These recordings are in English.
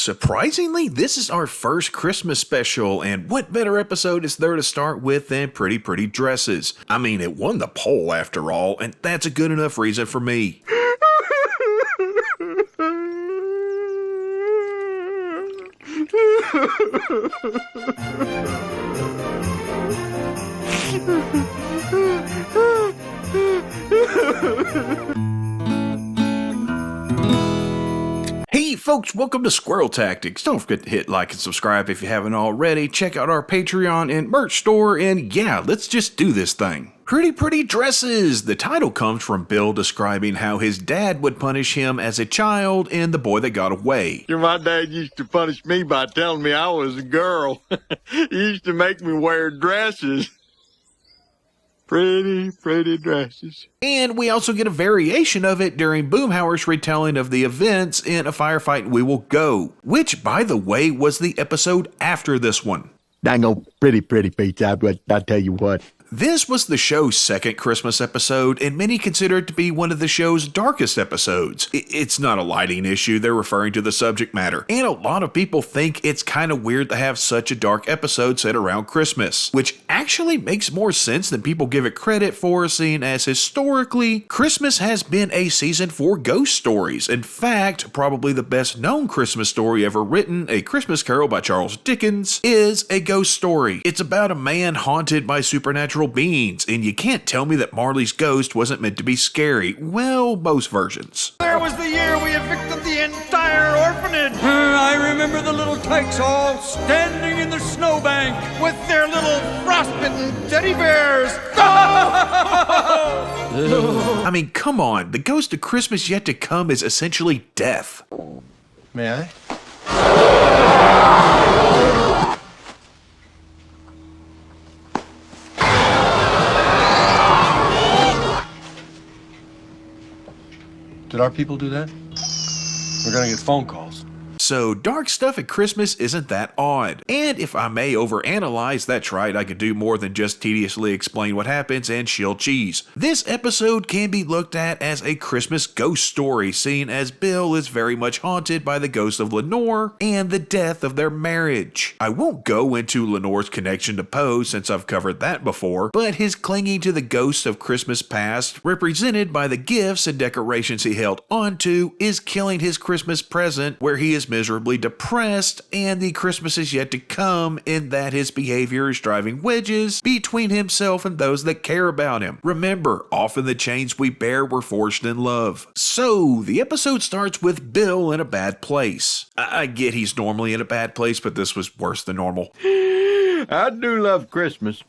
surprisingly, this is our first Christmas special, and what better episode is there to start with than Pretty Pretty Dresses? I mean, it won the poll after all, and that's a good enough reason for me. Hey folks, welcome to Squirrel Tactics. Don't forget to hit like and subscribe if you haven't already. Check out our Patreon and merch store, and yeah, let's just do this thing. Pretty Pretty Dresses! The title comes from Bill describing how his dad would punish him as a child in The Boy That Got Away. My dad used to punish me by telling me I was a girl. He used to make me wear dresses. Pretty, pretty dresses. And we also get a variation of it during Boomhauer's retelling of the events in A Firefight We Will Go, which, by the way, was the episode after this one. Dang old pretty pizza, but I tell you what. This was the show's second Christmas episode, and many consider it to be one of the show's darkest episodes. It's not a lighting issue, they're referring to the subject matter. And a lot of people think it's kind of weird to have such a dark episode set around Christmas, which actually makes more sense than people give it credit for, seeing as historically, Christmas has been a season for ghost stories. In fact, probably the best known Christmas story ever written, A Christmas Carol by Charles Dickens, is a ghost story. It's about a man haunted by supernatural beings, and you can't tell me that Marley's ghost wasn't meant to be scary. Well, most versions. There was the year we evicted the entire orphanage. I remember the little tykes all standing in the snowbank with their little frostbitten teddy bears. I mean, come on. The ghost of Christmas yet to come is essentially death. May I? Did our people do that? We're gonna get phone calls. So, dark stuff at Christmas isn't that odd. And if I may overanalyze, that's right, I could do more than just tediously explain what happens and shill cheese. This episode can be looked at as a Christmas ghost story, seeing as Bill is very much haunted by the ghost of Lenore and the death of their marriage. I won't go into Lenore's connection to Poe since I've covered that before, but his clinging to the ghosts of Christmas past, represented by the gifts and decorations he held onto, is killing his Christmas present, where he is miserably depressed, and the Christmas is yet to come in that his behavior is driving wedges between himself and those that care about him. Remember, often the chains we bear were forged in love. So, the episode starts with Bill in a bad place. I get he's normally in a bad place, but this was worse than normal. I do love Christmas.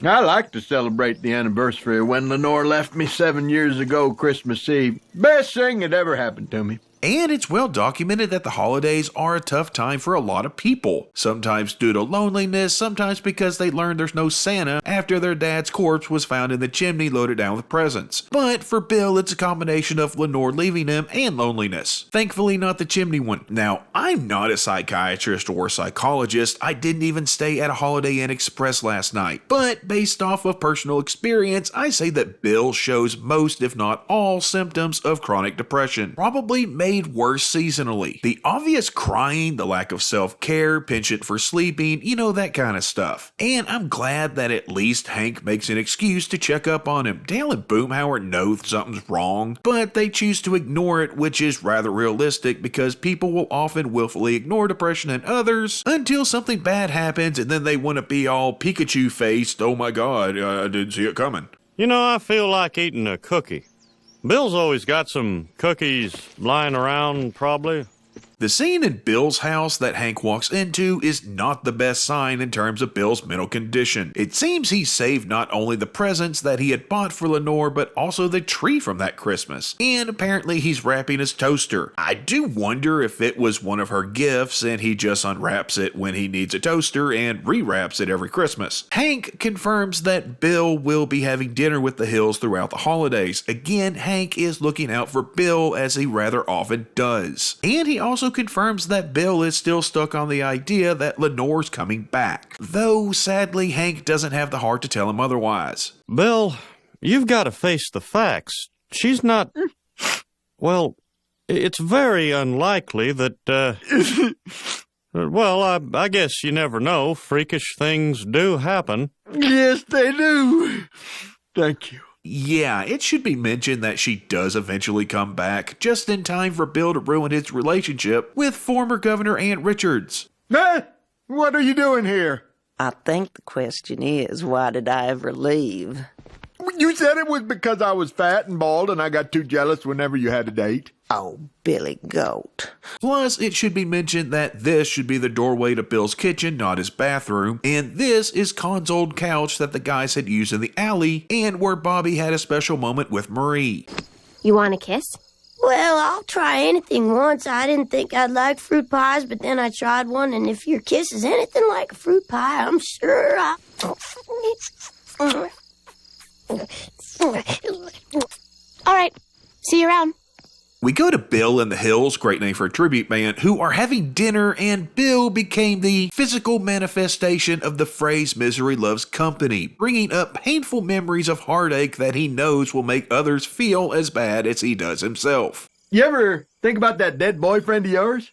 I like to celebrate the anniversary when Lenore left me 7 years ago Christmas Eve. Best thing that ever happened to me. And it's well documented that the holidays are a tough time for a lot of people. Sometimes due to loneliness, sometimes because they learned there's no Santa after their dad's corpse was found in the chimney loaded down with presents. But for Bill, it's a combination of Lenore leaving him and loneliness. Thankfully not the chimney one. Now, I'm not a psychiatrist or psychologist. I didn't even stay at a Holiday Inn Express last night. But based off of personal experience, I say that Bill shows most, if not all, symptoms of chronic depression. Probably made worse seasonally. The obvious crying, the lack of self-care, penchant for sleeping, you know, that kind of stuff. And I'm glad that at least Hank makes an excuse to check up on him. Dale and Boomhauer know something's wrong, but they choose to ignore it, which is rather realistic because people will often willfully ignore depression in others until something bad happens and then they want to be all Pikachu-faced, oh my god, I didn't see it coming. You know, I feel like eating a cookie. Bill's always got some cookies lying around, probably. The scene in Bill's house that Hank walks into is not the best sign in terms of Bill's mental condition. It seems he saved not only the presents that he had bought for Lenore, but also the tree from that Christmas. And apparently he's wrapping his toaster. I do wonder if it was one of her gifts and he just unwraps it when he needs a toaster and rewraps it every Christmas. Hank confirms that Bill will be having dinner with the Hills throughout the holidays. Again, Hank is looking out for Bill as he rather often does. And he also confirms that Bill is still stuck on the idea that Lenore's coming back, though sadly Hank doesn't have the heart to tell him otherwise. Bill, you've got to face the facts. She's not, well, It's very unlikely that, well, I guess you never know. Freakish things do happen. Yes, they do. Thank you. Yeah, it should be mentioned that she does eventually come back, just in time for Bill to ruin his relationship with former Governor Aunt Richards. What are you doing here? I think the question is, why did I ever leave? You said it was because I was fat and bald and I got too jealous whenever you had a date. Oh, Billy Goat. Plus, it should be mentioned that this should be the doorway to Bill's kitchen, not his bathroom, and this is Con's old couch that the guys had used in the alley, and where Bobby had a special moment with Marie. You want a kiss? Well, I'll try anything once. I didn't think I'd like fruit pies, but then I tried one, and if your kiss is anything like a fruit pie, I'm sure I... All right. See you around. We go to Bill and the Hills, great name for a tribute band, who are having dinner, and Bill became the physical manifestation of the phrase misery loves company, bringing up painful memories of heartache that he knows will make others feel as bad as he does himself. You ever think about that dead boyfriend of yours?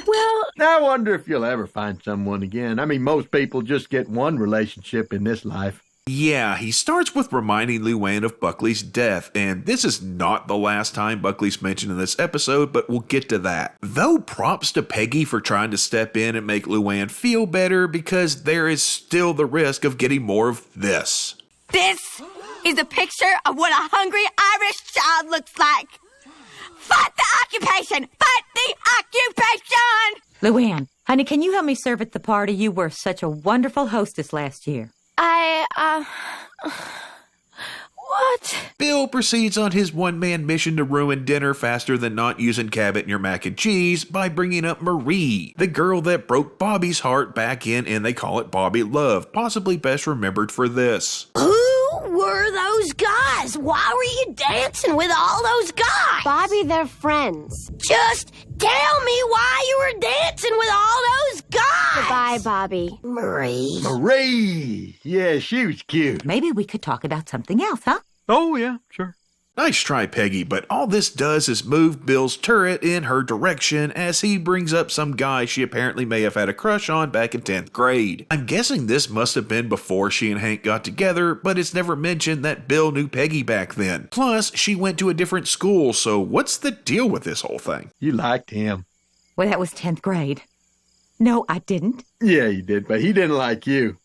Well, I wonder if you'll ever find someone again. I mean, most people just get one relationship in this life. Yeah, he starts with reminding Luann of Buckley's death, and this is not the last time Buckley's mentioned in this episode, but we'll get to that. Though props to Peggy for trying to step in and make Luann feel better, because there is still the risk of getting more of this. This is a picture of what a hungry Irish child looks like. Fight the occupation! Fight the occupation! Luann, honey, can you help me serve at the party? You were such a wonderful hostess last year. what? Bill proceeds on his one-man mission to ruin dinner faster than not using Cabot in your mac and cheese by bringing up Marie, the girl that broke Bobby's heart back in And They Call It Bobby Love, possibly best remembered for this. Who were those guys? Why were you dancing with all those guys? Bobby, they're friends. Just tell me why you were dancing with all those guys. Goodbye, Bobby. Marie. Marie! Yeah, she was cute. Maybe we could talk about something else, huh? Oh, yeah, sure. Nice try, Peggy, but all this does is move Bill's turret in her direction as he brings up some guy she apparently may have had a crush on back in 10th grade. I'm guessing this must have been before she and Hank got together, but it's never mentioned that Bill knew Peggy back then. Plus, she went to a different school, so what's the deal with this whole thing? You liked him. Well, that was 10th grade. No, I didn't. Yeah, you did, but he didn't like you.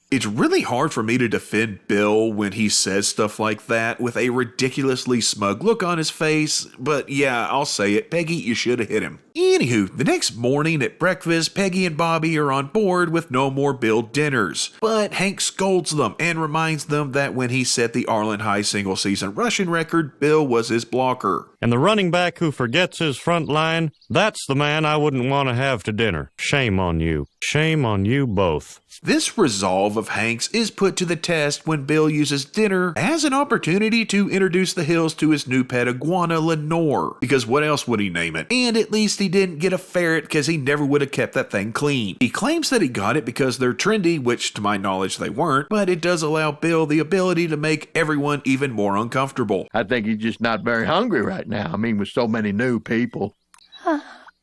It's really hard for me to defend Bill when he says stuff like that with a ridiculously smug look on his face, but yeah, I'll say it, Peggy, you should have hit him. Anywho, the next morning at breakfast, Peggy and Bobby are on board with no more Bill dinners, but Hank scolds them and reminds them that when he set the Arlen High single-season rushing record, Bill was his blocker. And the running back who forgets his front line, that's the man I wouldn't want to have to dinner. Shame on you. Shame on you both. This resolve of Hank's is put to the test when Bill uses dinner as an opportunity to introduce the Hills to his new pet iguana, Lenore, because what else would he name it? And at least he didn't get a ferret because he never would have kept that thing clean. He claims that he got it because they're trendy, which to my knowledge they weren't, but it does allow Bill the ability to make everyone even more uncomfortable. I think he's just not very hungry right now. I mean, with so many new people.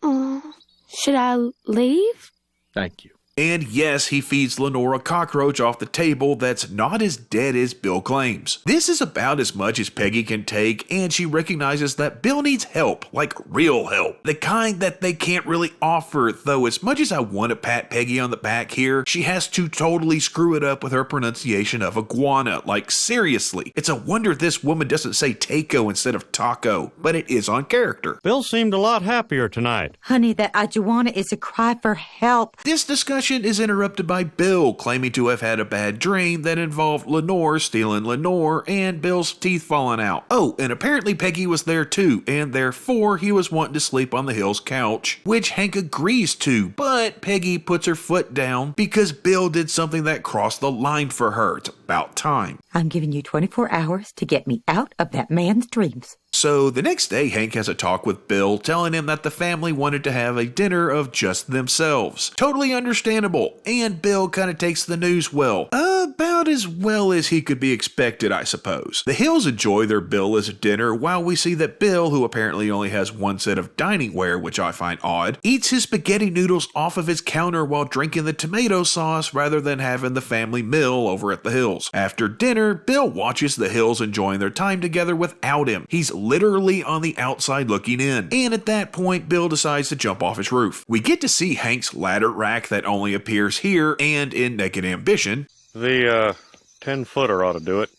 Should I leave? Thank you. And yes, he feeds Lenore a cockroach off the table that's not as dead as Bill claims. This is about as much as Peggy can take, and she recognizes that Bill needs help, like real help. The kind that they can't really offer, though as much as I want to pat Peggy on the back here, she has to totally screw it up with her pronunciation of iguana. Like seriously, it's a wonder this woman doesn't say taco instead of taco, but it is on character. Bill seemed a lot happier tonight. Honey, that iguana is a cry for help. This discussion is interrupted by Bill claiming to have had a bad dream that involved Lenore stealing Lenore and Bill's teeth falling out. Oh, and apparently Peggy was there too, and therefore he was wanting to sleep on the Hills' couch, which Hank agrees to, but Peggy puts her foot down because Bill did something that crossed the line for her. It's about time. I'm giving you 24 hours to get me out of that man's dreams. So the next day, Hank has a talk with Bill, telling him that the family wanted to have a dinner of just themselves. Totally understandable, and Bill kind of takes the news well. About as well as he could be expected, I suppose. The Hills enjoy their Bill-less dinner, while we see that Bill, who apparently only has one set of dining ware, which I find odd, eats his spaghetti noodles off of his counter while drinking the tomato sauce rather than having the family meal over at the Hills. After dinner, Bill watches the Hills enjoying their time together without him. He's literally on the outside looking in. And at that point, Bill decides to jump off his roof. We get to see Hank's ladder rack that only appears here and in Naked Ambition. The 10-footer ought to do it.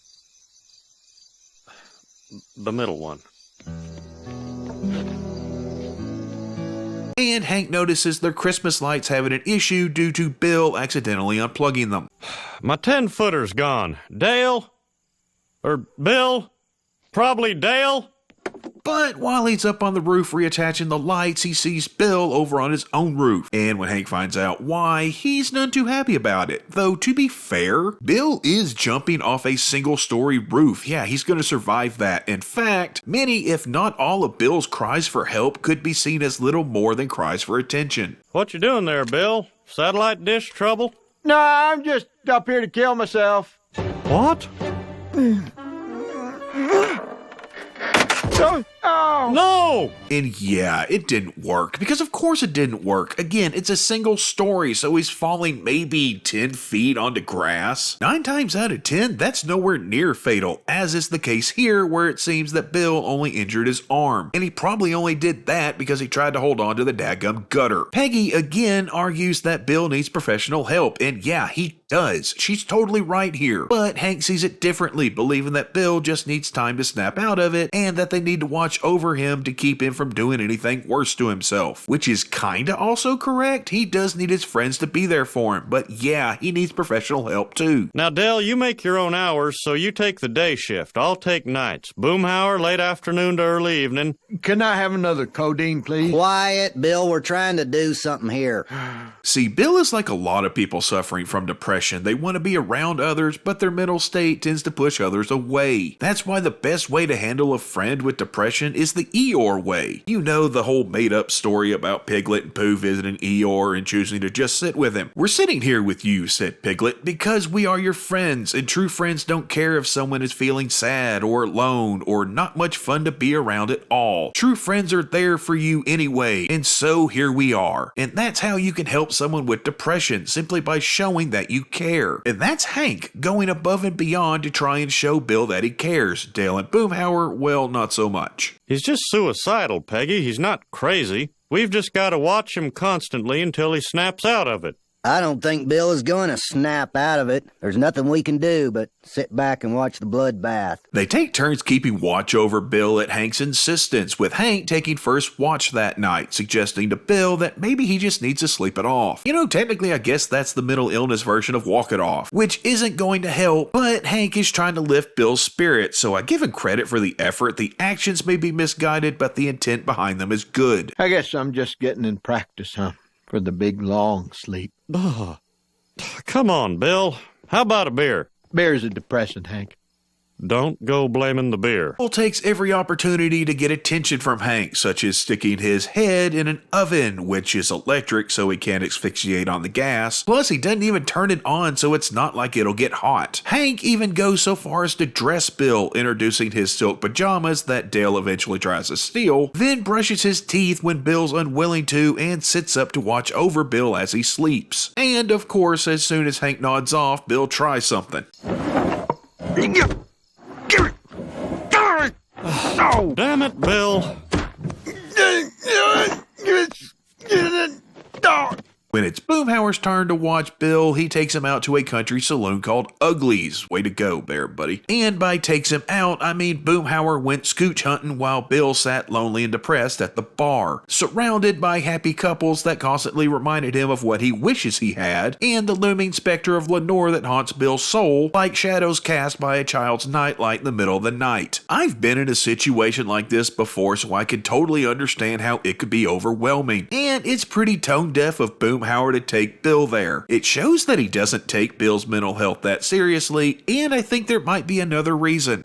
The middle one. And Hank notices their Christmas lights having an issue due to Bill accidentally unplugging them. My 10-footer's gone. Dale? Or Bill? Probably Dale? But while he's up on the roof reattaching the lights, he sees Bill over on his own roof. And when Hank finds out why, he's none too happy about it. Though, to be fair, Bill is jumping off a single-story roof. Yeah, he's going to survive that. In fact, many, if not all of Bill's cries for help could be seen as little more than cries for attention. What you doing there, Bill? Satellite dish trouble? No, I'm just up here to kill myself. What? Oh! No! And yeah, it didn't work, because of course it didn't work. Again, it's a single story, so he's falling maybe 10 feet onto grass. 9 times out of 10, that's nowhere near fatal, as is the case here, where it seems that Bill only injured his arm. And he probably only did that because he tried to hold on to the dadgum gutter. Peggy again argues that Bill needs professional help, and yeah, he does. She's totally right here. But Hank sees it differently, believing that Bill just needs time to snap out of it, and that they need to watch over him to keep him from doing anything worse to himself. Which is kinda also correct. He does need his friends to be there for him, but yeah, he needs professional help too. Now, Dale, you make your own hours, so you take the day shift. I'll take nights. Boomhauer, late afternoon to early evening. Can I have another codeine, please? Quiet, Bill. We're trying to do something here. See, Bill is like a lot of people suffering from depression. They want to be around others, but their mental state tends to push others away. That's why the best way to handle a friend with depression is the Eeyore way. You know, the whole made-up story about Piglet and Pooh visiting Eeyore and choosing to just sit with him. "We're sitting here with you," said Piglet, "because we are your friends, and true friends don't care if someone is feeling sad or alone or not much fun to be around at all. True friends are there for you anyway, and so here we are." And that's how you can help someone with depression, simply by showing that you care. And that's Hank going above and beyond to try and show Bill that he cares. Dale and Boomhauer, well, not so much. He's just suicidal, Peggy. He's not crazy. We've just got to watch him constantly until he snaps out of it. I don't think Bill is going to snap out of it. There's nothing we can do but sit back and watch the bloodbath. They take turns keeping watch over Bill at Hank's insistence, with Hank taking first watch that night, suggesting to Bill that maybe he just needs to sleep it off. You know, technically I guess that's the mental illness version of walk it off, which isn't going to help, but Hank is trying to lift Bill's spirits, so I give him credit for the effort. The actions may be misguided, but the intent behind them is good. I guess I'm just getting in practice, huh? For the big, long sleep. Oh, come on, Bill. How about a beer? Beer's a depressant, Hank. Don't go blaming the beer. Bill takes every opportunity to get attention from Hank, such as sticking his head in an oven, which is electric so he can't asphyxiate on the gas. Plus, he doesn't even turn it on so it's not like it'll get hot. Hank even goes so far as to dress Bill, introducing his silk pajamas that Dale eventually tries to steal, then brushes his teeth when Bill's unwilling to, and sits up to watch over Bill as he sleeps. And, of course, as soon as Hank nods off, Bill tries something. Oh, damn it, Bill. When it's Boomhauer's turn to watch Bill, he takes him out to a country saloon called Ugly's. Way to go there, buddy. And by takes him out, I mean Boomhauer went scooch hunting while Bill sat lonely and depressed at the bar, surrounded by happy couples that constantly reminded him of what he wishes he had, and the looming specter of Lenore that haunts Bill's soul, like shadows cast by a child's nightlight in the middle of the night. I've been in a situation like this before, so I can totally understand how it could be overwhelming. And it's pretty tone deaf of Boomhauer to take Bill there. It shows that he doesn't take Bill's mental health that seriously, and I think there might be another reason.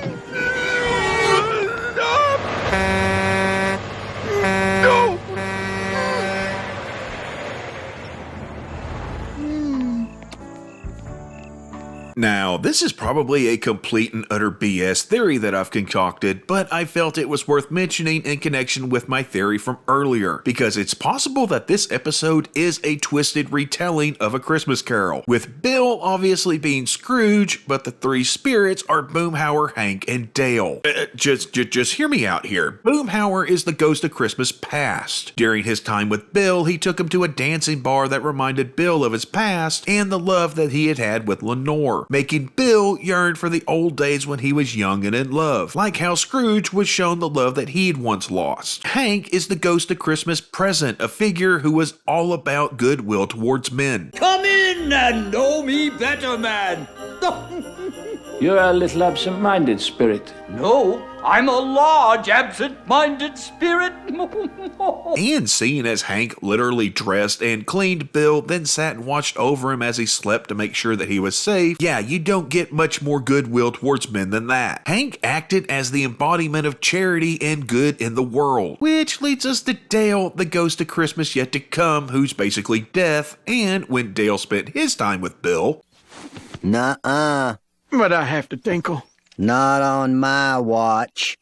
Now, this is probably a complete and utter BS theory that I've concocted, but I felt it was worth mentioning in connection with my theory from earlier, because it's possible that this episode is a twisted retelling of A Christmas Carol, with Bill obviously being Scrooge, but the three spirits are Boomhauer, Hank, and Dale. Just hear me out here. Boomhauer is the ghost of Christmas past. During his time with Bill, he took him to a dancing bar that reminded Bill of his past and the love that he had had with Lenore, making Bill yearn for the old days when he was young and in love, like how Scrooge was shown the love that he'd once lost. Hank is the ghost of Christmas present, a figure who was all about goodwill towards men. Come in and know me better, man. You're a little absent-minded spirit. No, I'm a large absent-minded spirit. And seeing as Hank literally dressed and cleaned Bill, then sat and watched over him as he slept to make sure that he was safe, yeah, you don't get much more goodwill towards men than that. Hank acted as the embodiment of charity and good in the world, which leads us to Dale, the ghost of Christmas yet to come, who's basically death, and when Dale spent his time with Bill... Nuh-uh. But I have to tinkle. Not on my watch.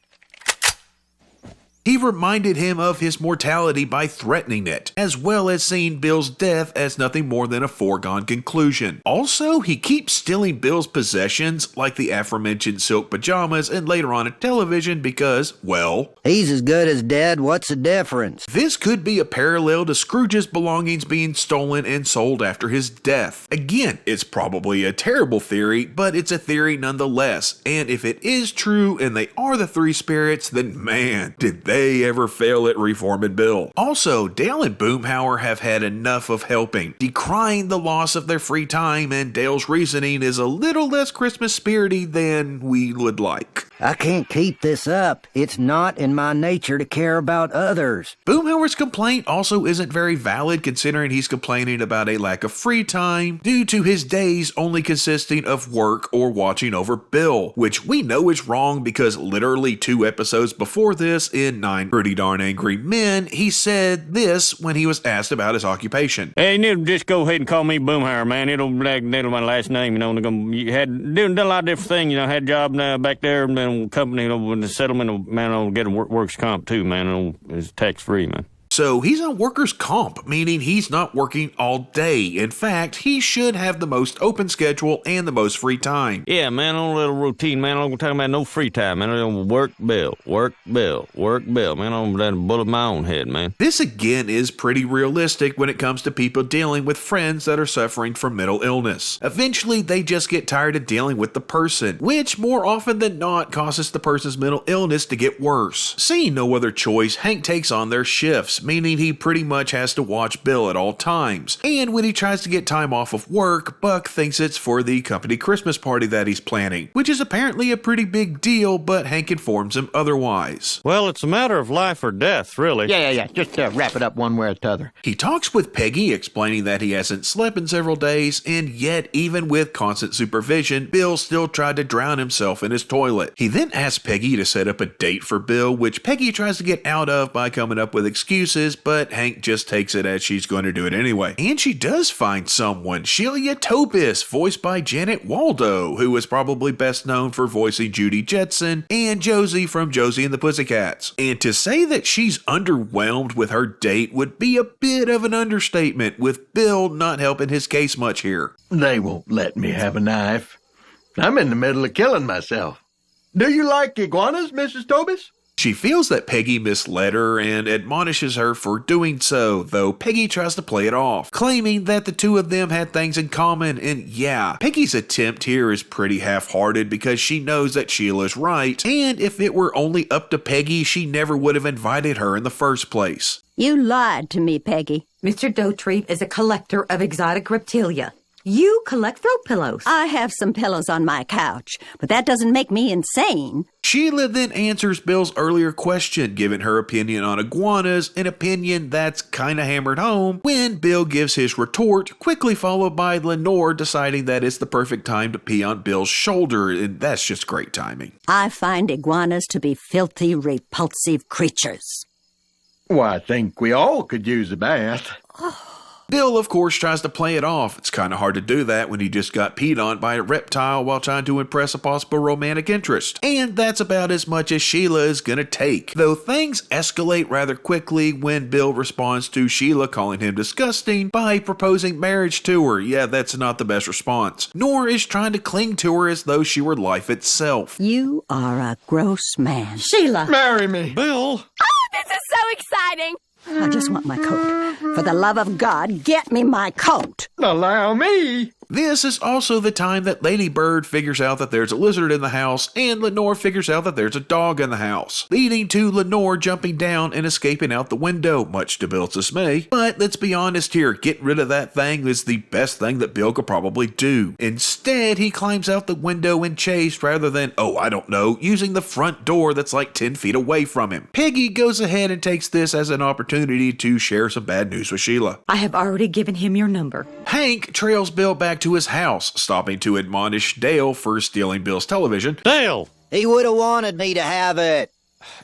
He reminded him of his mortality by threatening it, as well as seeing Bill's death as nothing more than a foregone conclusion. Also, he keeps stealing Bill's possessions, like the aforementioned silk pajamas and later on a television because, well... He's as good as dead, what's the difference? This could be a parallel to Scrooge's belongings being stolen and sold after his death. Again, it's probably a terrible theory, but it's a theory nonetheless, and if it is true and they are the three spirits, then man, did they ever fail at reforming Bill. Also, Dale and Boomhauer have had enough of helping, decrying the loss of their free time, and Dale's reasoning is a little less Christmas spirity than we would like. I can't keep this up. It's not in my nature to care about others. Boomhauer's complaint also isn't very valid considering he's complaining about a lack of free time due to his days only consisting of work or watching over Bill, which we know is wrong because literally 2 episodes before this in 9 Pretty Darn Angry Men, he said this when he was asked about his occupation. Hey, you need to just go ahead and call me Boomhauer, man. It'll my last name, you know. You had done a lot of different things, you know. Had a job back there, company, you know, with the settlement, man, I'll get a works comp too, man. It's tax-free, man. So he's on workers' comp, meaning he's not working all day. In fact, he should have the most open schedule and the most free time. Yeah, man, on a little routine, man. I'm talking about no free time, man. I'm work, bill. Man, I'm letting a bullet in my own head, man. This again is pretty realistic when it comes to people dealing with friends that are suffering from mental illness. Eventually, they just get tired of dealing with the person, which more often than not causes the person's mental illness to get worse. Seeing no other choice, Hank takes on their shifts, meaning he pretty much has to watch Bill at all times. And when he tries to get time off of work, Buck thinks it's for the company Christmas party that he's planning, which is apparently a pretty big deal, but Hank informs him otherwise. Well, it's a matter of life or death, really. Yeah. Just wrap it up one way or t'other. He talks with Peggy, explaining that he hasn't slept in several days, and yet, even with constant supervision, Bill still tried to drown himself in his toilet. He then asks Peggy to set up a date for Bill, which Peggy tries to get out of by coming up with excuses, but Hank just takes it as she's going to do it anyway. And she does find someone, Sheila Topis, voiced by Janet Waldo, who is probably best known for voicing Judy Jetson and Josie from Josie and the Pussycats. And to say that she's underwhelmed with her date would be a bit of an understatement, with Bill not helping his case much here. They won't let me have a knife. I'm in the middle of killing myself. Do you like iguanas, Mrs. Tobis? She feels that Peggy misled her and admonishes her for doing so, though Peggy tries to play it off, claiming that the two of them had things in common, and yeah, Peggy's attempt here is pretty half-hearted because she knows that Sheila's right, and if it were only up to Peggy, she never would have invited her in the first place. You lied to me, Peggy. Mr. Dotrieve is a collector of exotic reptilia. You collect throat pillows. I have some pillows on my couch, but that doesn't make me insane. Sheila then answers Bill's earlier question, giving her opinion on iguanas, an opinion that's kinda hammered home when Bill gives his retort, quickly followed by Lenore deciding that it's the perfect time to pee on Bill's shoulder, and that's just great timing. I find iguanas to be filthy, repulsive creatures. Well, I think we all could use a bath. Bill, of course, tries to play it off. It's kind of hard to do that when he just got peed on by a reptile while trying to impress a possible romantic interest. And that's about as much as Sheila is gonna take. Though things escalate rather quickly when Bill responds to Sheila calling him disgusting by proposing marriage to her. Yeah, that's not the best response. Nor is trying to cling to her as though she were life itself. You are a gross man. Sheila! Marry me. Bill! Oh, this is so exciting! I just want my coat. For the love of God, get me my coat. Allow me. This is also the time that Lady Bird figures out that there's a lizard in the house, and Lenore figures out that there's a dog in the house, leading to Lenore jumping down and escaping out the window, much to Bill's dismay. But let's be honest here, getting rid of that thing is the best thing that Bill could probably do. Instead, he climbs out the window and chased rather than, using the front door that's like 10 feet away from him. Peggy goes ahead and takes this as an opportunity to share some bad news with Sheila. I have already given him your number. Hank trails Bill back to his house, stopping to admonish Dale for stealing Bill's television. Dale! He would have wanted me to have it.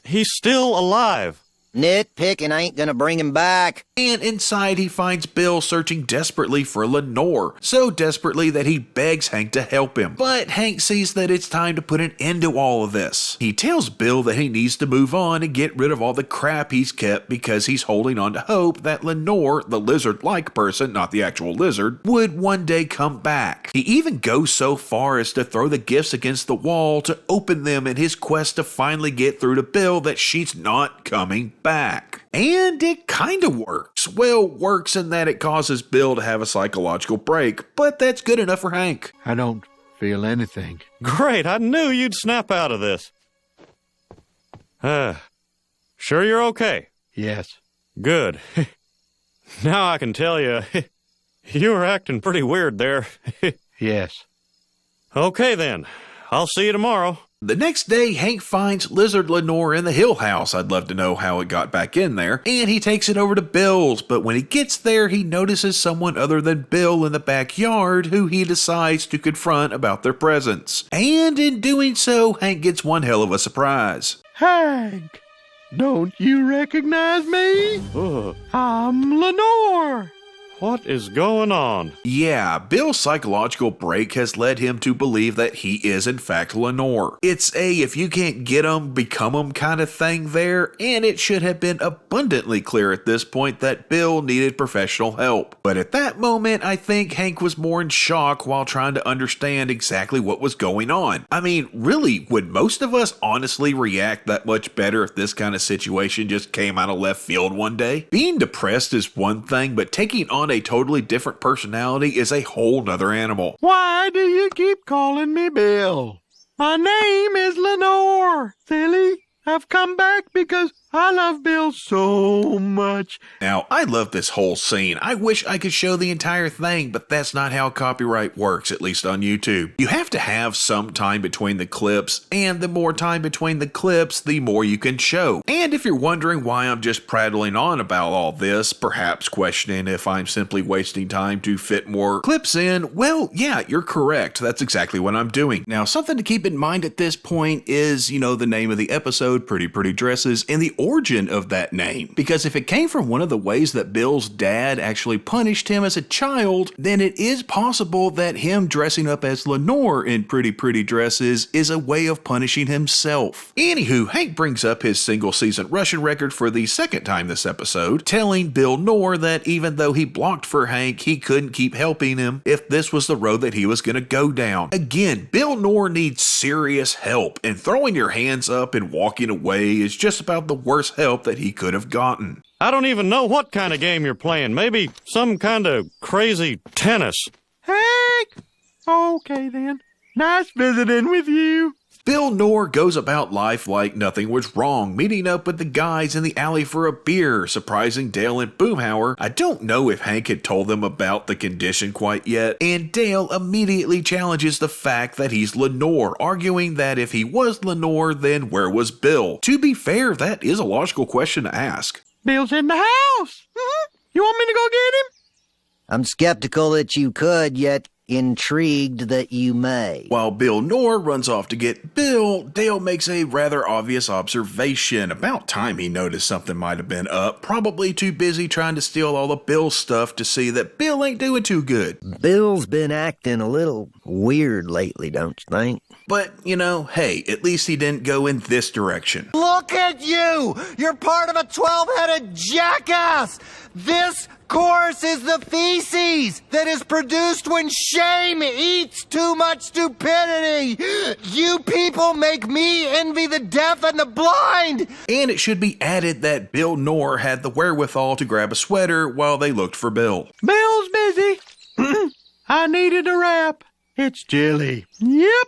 He's still alive. Nitpicking ain't gonna bring him back. And inside he finds Bill searching desperately for Lenore, so desperately that he begs Hank to help him. But Hank sees that it's time to put an end to all of this. He tells Bill that he needs to move on and get rid of all the crap he's kept because he's holding on to hope that Lenore, the lizard-like person, not the actual lizard, would one day come back. He even goes so far as to throw the gifts against the wall to open them in his quest to finally get through to Bill that she's not coming back. And it kinda works. Well, works in that it causes Bill to have a psychological break, but that's good enough for Hank. I don't feel anything. Great, I knew you'd snap out of this. Sure you're okay? Yes. Good. Now I can tell you, you were acting pretty weird there. Yes. Okay then, I'll see you tomorrow. The next day, Hank finds Lizard Lenore in the Hill House. I'd love to know how it got back in there. And he takes it over to Bill's, but when he gets there, he notices someone other than Bill in the backyard who he decides to confront about their presence. And in doing so, Hank gets one hell of a surprise. Hank, don't you recognize me? I'm Lenore. What is going on? Yeah, Bill's psychological break has led him to believe that he is in fact Lenore. It's a if you can't get 'em, become 'em kind of thing there, and it should have been abundantly clear at this point that Bill needed professional help. But at that moment, I think Hank was more in shock while trying to understand exactly what was going on. I mean, really, would most of us honestly react that much better if this kind of situation just came out of left field one day? Being depressed is one thing, but taking on a totally different personality is a whole nother animal. Why do you keep calling me Bill? My name is Lenore. Silly. I've come back because I love Bill so much. Now, I love this whole scene. I wish I could show the entire thing, but that's not how copyright works, at least on YouTube. You have to have some time between the clips, and the more time between the clips, the more you can show. And if you're wondering why I'm just prattling on about all this, perhaps questioning if I'm simply wasting time to fit more clips in, well, yeah, you're correct. That's exactly what I'm doing. Now, something to keep in mind at this point is, the name of the episode, Pretty Pretty Dresses, and the origin of that name. Because if it came from one of the ways that Bill's dad actually punished him as a child, then it is possible that him dressing up as Lenore in Pretty Pretty Dresses is a way of punishing himself. Anywho, Hank brings up his single season rushing record for the second time this episode, telling Bill Nor that even though he blocked for Hank, he couldn't keep helping him if this was the road that he was going to go down. Again, Bill Nor needs serious help, and throwing your hands up and walking away is just about the worst help that he could have gotten. I don't even know what kind of game you're playing. Maybe some kind of crazy tennis. Hank! Okay then. Nice visiting with you. Bill Nor goes about life like nothing was wrong, meeting up with the guys in the alley for a beer, surprising Dale and Boomhauer. I don't know if Hank had told them about the condition quite yet, and Dale immediately challenges the fact that he's Lenore, arguing that if he was Lenore, then where was Bill? To be fair, that is a logical question to ask. Bill's in the house. You want me to go get him? I'm skeptical that you could, yet Intrigued that you may. While Bill Nor runs off to get Bill, Dale makes a rather obvious observation. About time he noticed something might have been up. Probably too busy trying to steal all of Bill's stuff to see that Bill ain't doing too good. Bill's been acting a little weird lately, don't you think? But, hey, at least he didn't go in this direction. Look at you! You're part of a 12-headed jackass! This course is the feces that is produced when shame eats too much stupidity! You people make me envy the deaf and the blind! And it should be added that Bill Nor had the wherewithal to grab a sweater while they looked for Bill. Bill's busy. I needed a wrap. It's chilly. Yep.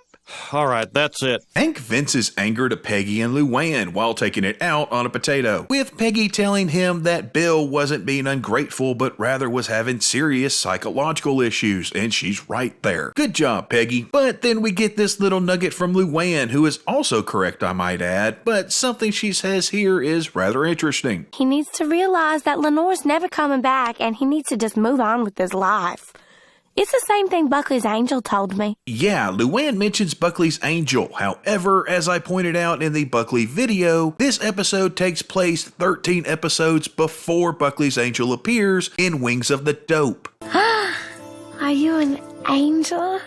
All right, that's it. Hank vents his anger to Peggy and Luann while taking it out on a potato, with Peggy telling him that Bill wasn't being ungrateful but rather was having serious psychological issues, and she's right there. Good job, Peggy. But then we get this little nugget from Luann, who is also correct, I might add, but something she says here is rather interesting. He needs to realize that Lenore's never coming back and he needs to just move on with his life. It's the same thing Buckley's angel told me. Yeah, Luann mentions Buckley's angel. However, as I pointed out in the Buckley video, this episode takes place 13 episodes before Buckley's angel appears in Wings of the Dope. Are you an angel?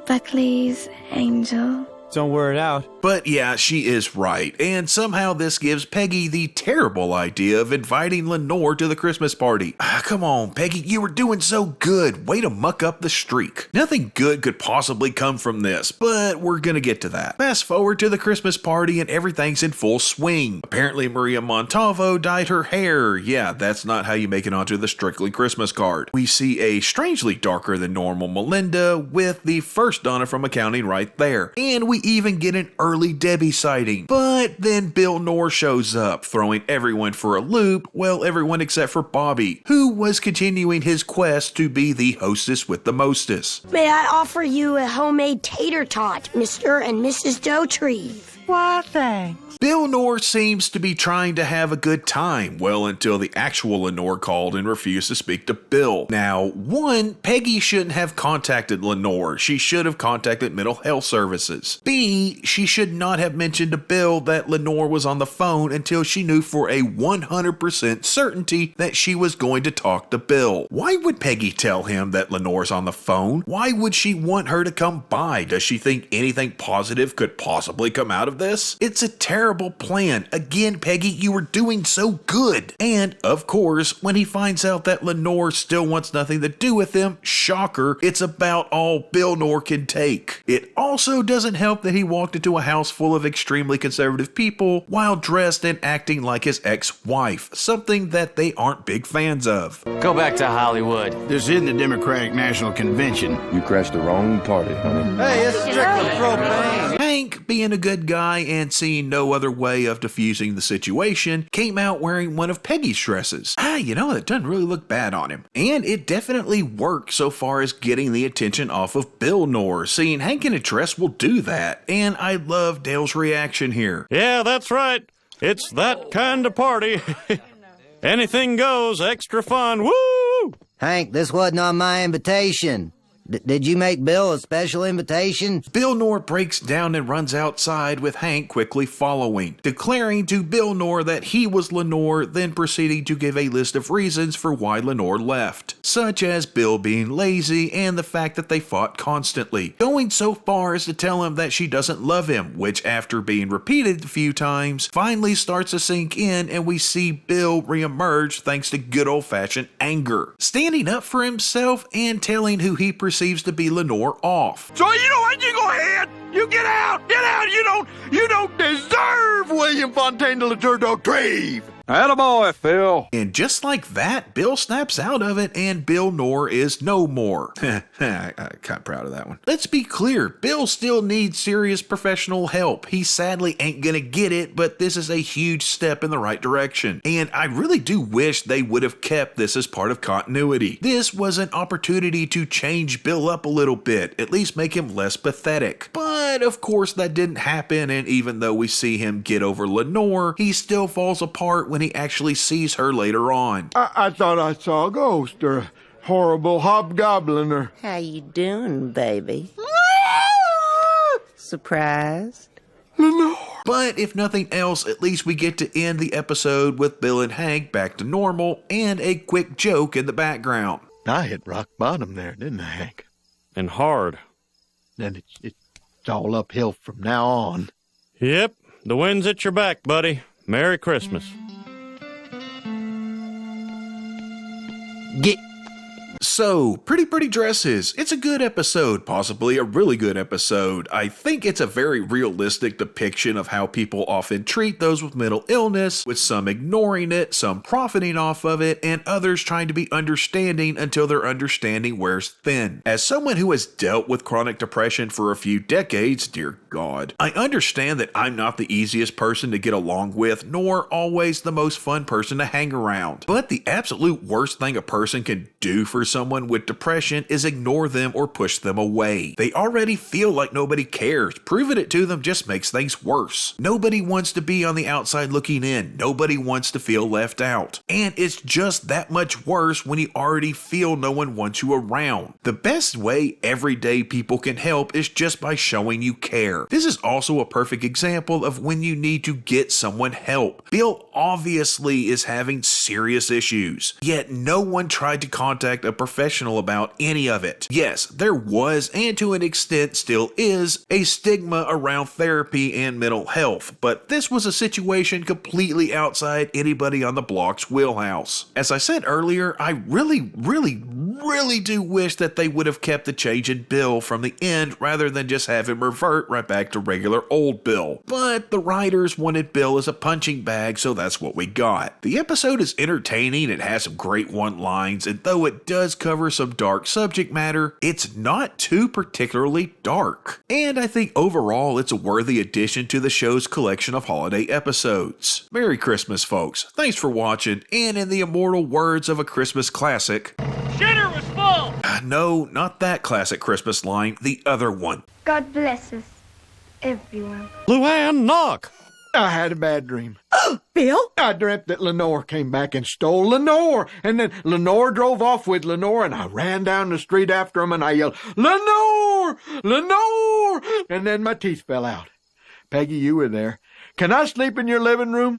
Buckley's angel. Don't wear it out. But yeah, she is right, and somehow this gives Peggy the terrible idea of inviting Lenore to the Christmas party. Come on, Peggy, you were doing so good. Way to muck up the streak. Nothing good could possibly come from this, but we're gonna get to that. Fast forward to the Christmas party and everything's in full swing. Apparently Maria Montalvo dyed her hair. Yeah, that's not how you make it onto the Strictly Christmas card. We see a strangely darker than normal Melinda with the first Donna from accounting right there. And we even get an early Debbie sighting. But then Bill Nor shows up, throwing everyone for a loop, well, everyone except for Bobby, who was continuing his quest to be the hostess with the mostest. May I offer you a homemade tater tot, Mr. and Mrs. Dotrieve? Why, thanks. Bill Nor seems to be trying to have a good time, well, until the actual Lenore called and refused to speak to Bill. Now, one, Peggy shouldn't have contacted Lenore. She should have contacted mental health services. B, she should not have mentioned to Bill that Lenore was on the phone until she knew for a 100% certainty that she was going to talk to Bill. Why would Peggy tell him that Lenore's on the phone? Why would she want her to come by? Does she think anything positive could possibly come out of this? It's a terrible plan. Again, Peggy, you were doing so good. And, of course, when he finds out that Lenore still wants nothing to do with him, shocker, it's about all Bill Nor can take. It also doesn't help that he walked into a house full of extremely conservative people while dressed and acting like his ex-wife, something that they aren't big fans of. Go back to Hollywood. This isn't the Democratic National Convention. You crashed the wrong party, honey. Hey, it's strictly propane. Hank, being a good guy and seeing no other way of diffusing the situation, came out wearing one of Peggy's dresses. It doesn't really look bad on him. And it definitely worked so far as getting the attention off of Bill Nor. Seeing Hank in a dress will do that. And I love Dale's reaction here. Yeah, that's right. It's that kind of party. Anything goes, extra fun. Woo! Hank, this wasn't on my invitation. Did you make Bill a special invitation? Bill Nor breaks down and runs outside with Hank quickly following, declaring to Bill Nor that he was Lenore, then proceeding to give a list of reasons for why Lenore left, such as Bill being lazy and the fact that they fought constantly, going so far as to tell him that she doesn't love him, which after being repeated a few times, finally starts to sink in and we see Bill reemerge thanks to good old-fashioned anger, standing up for himself and telling who he perceives to be Lenore off. So you know what? You go ahead. You get out. Get out. You don't deserve William Fontaine de la Tour d'Octreve. Attaboy, Phil. And just like that, Bill snaps out of it and Bill Nor is no more. I'm kind of proud of that one. Let's be clear, Bill still needs serious professional help. He sadly ain't gonna get it, but this is a huge step in the right direction. And I really do wish they would have kept this as part of continuity. This was an opportunity to change Bill up a little bit, at least make him less pathetic. But of course that didn't happen, and even though we see him get over Lenore, he still falls apart when he actually sees her later on. I thought I saw a ghost or horrible hobgobliner. How you doing, baby? Surprised? Lenore. But if nothing else, at least we get to end the episode with Bill and Hank back to normal and a quick joke in the background. I hit rock bottom there, didn't I, Hank? And hard. Then it's all uphill from now on. Yep, the wind's at your back, buddy. Merry Christmas. Get. So, Pretty Dresses. It's a good episode, possibly a really good episode. I think it's a very realistic depiction of how people often treat those with mental illness, with some ignoring it, some profiting off of it, and others trying to be understanding until their understanding wears thin. As someone who has dealt with chronic depression for a few decades, dear God, I understand that I'm not the easiest person to get along with, nor always the most fun person to hang around. But the absolute worst thing a person can do for someone with depression is ignore them or push them away. They already feel like nobody cares. Proving it to them just makes things worse. Nobody wants to be on the outside looking in. Nobody wants to feel left out. And it's just that much worse when you already feel no one wants you around. The best way everyday people can help is just by showing you care. This is also a perfect example of when you need to get someone help. Bill obviously is having serious issues, yet no one tried to contact a professional about any of it. Yes, there was, and to an extent still is, a stigma around therapy and mental health, but this was a situation completely outside anybody on the block's wheelhouse. As I said earlier, I really do wish that they would have kept the change in Bill from the end rather than just have him revert right back to regular old Bill. But the writers wanted Bill as a punching bag, so that's what we got. The episode is entertaining, it has some great one-lines, and though it does cover some dark subject matter, it's not too particularly dark. And I think overall it's a worthy addition to the show's collection of holiday episodes. Merry Christmas, folks. Thanks for watching, and in the immortal words of a Christmas classic, Shitter was full! No, not that classic Christmas line, the other one. God bless us, everyone. Luann, knock! I had a bad dream. Bill? I dreamt that Lenore came back and stole Lenore, and then Lenore drove off with Lenore, and I ran down the street after him, and I yelled, Lenore! Lenore! And then my teeth fell out. Peggy, you were there. Can I sleep in your living room?